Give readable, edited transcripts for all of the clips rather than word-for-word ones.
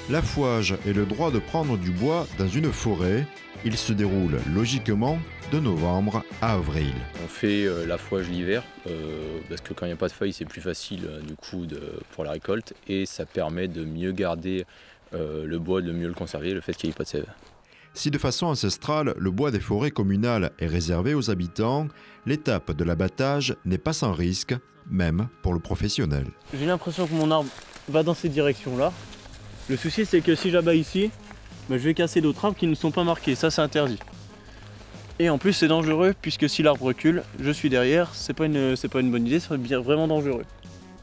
L'affouage est le droit de prendre du bois dans une forêt. Il se déroule logiquement de novembre à avril. On fait l'affouage l'hiver parce que quand il n'y a pas de feuilles, c'est plus facile pour la récolte et ça permet de mieux garder le bois, de mieux le conserver, le fait qu'il n'y ait pas de sève. Si de façon ancestrale, le bois des forêts communales est réservé aux habitants, l'étape de l'abattage n'est pas sans risque, même pour le professionnel. J'ai l'impression que mon arbre va dans cette direction-là. Le souci, c'est que si j'abats ici, je vais casser d'autres arbres qui ne sont pas marqués. Ça, c'est interdit. Et en plus, c'est dangereux, puisque si l'arbre recule, je suis derrière. C'est pas une bonne idée, c'est vraiment dangereux.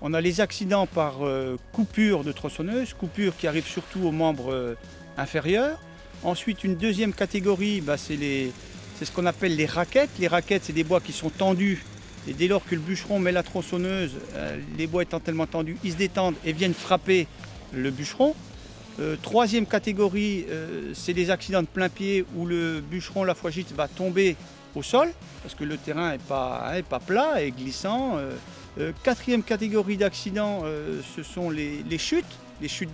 On a les accidents par coupure de tronçonneuse, coupure qui arrive surtout aux membres inférieurs. Ensuite, une deuxième catégorie, c'est ce qu'on appelle les raquettes. Les raquettes, c'est des bois qui sont tendus. Et dès lors que le bûcheron met la tronçonneuse, les bois étant tellement tendus, ils se détendent et viennent frapper le bûcheron. Troisième catégorie, c'est des accidents de plein pied où le bûcheron, la fougite, va tomber au sol parce que le terrain n'est pas plat et glissant. Quatrième catégorie d'accidents, ce sont les chutes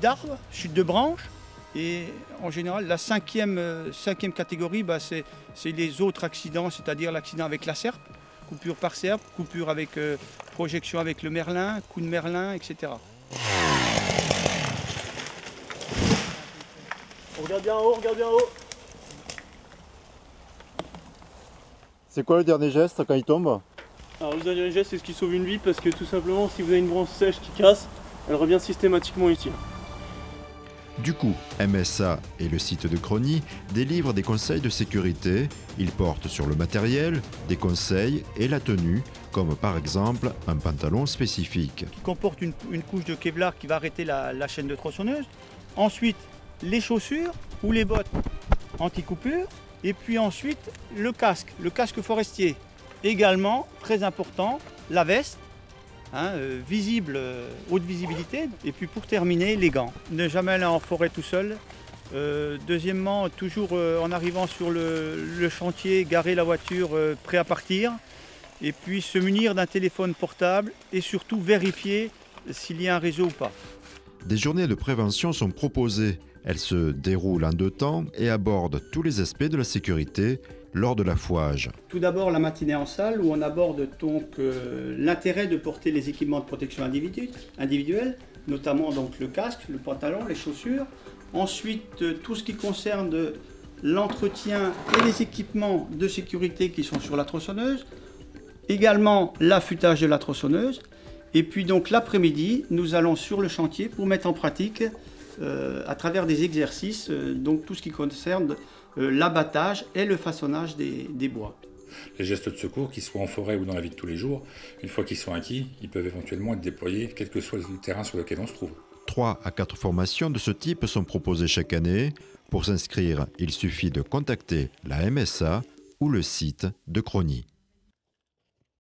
d'arbres, chutes de branches. Et en général, la cinquième catégorie, c'est les autres accidents, c'est-à-dire l'accident avec la serpe, coupure par serpe, coupure avec projection avec le merlin, coup de merlin, etc. Regarde bien en haut, regarde bien en haut. C'est quoi le dernier geste quand il tombe? Alors le dernier geste, c'est ce qui sauve une vie, parce que tout simplement, si vous avez une branche sèche qui casse, elle revient systématiquement utile. Du coup, MSA et le site de Crony délivrent des conseils de sécurité. Ils portent sur le matériel, des conseils et la tenue, comme par exemple un pantalon spécifique. Qui comporte une couche de Kevlar qui va arrêter la chaîne de tronçonneuse. Ensuite, les chaussures ou les bottes anti-coupure. Et puis ensuite, le casque forestier. Également, très important, la veste. Visible, haute visibilité. Et puis pour terminer, les gants. Ne jamais aller en forêt tout seul. Deuxièmement, toujours en arrivant sur le chantier, garer la voiture prêt à partir. Et puis se munir d'un téléphone portable et surtout vérifier s'il y a un réseau ou pas. Des journées de prévention sont proposées. Elles se déroulent en 2 temps et abordent tous les aspects de la sécurité lors de l'affouage. Tout d'abord la matinée en salle où on aborde donc l'intérêt de porter les équipements de protection individuelle, notamment donc le casque, le pantalon, les chaussures. Ensuite tout ce qui concerne l'entretien et les équipements de sécurité qui sont sur la tronçonneuse. Également l'affûtage de la tronçonneuse. Et puis donc l'après-midi, nous allons sur le chantier pour mettre en pratique à travers des exercices donc tout ce qui concerne l'abattage et le façonnage des bois. Les gestes de secours, qu'ils soient en forêt ou dans la vie de tous les jours, une fois qu'ils sont acquis, ils peuvent éventuellement être déployés, quel que soit le terrain sur lequel on se trouve. 3 à 4 formations de ce type sont proposées chaque année. Pour s'inscrire, il suffit de contacter la MSA ou le site de Crony.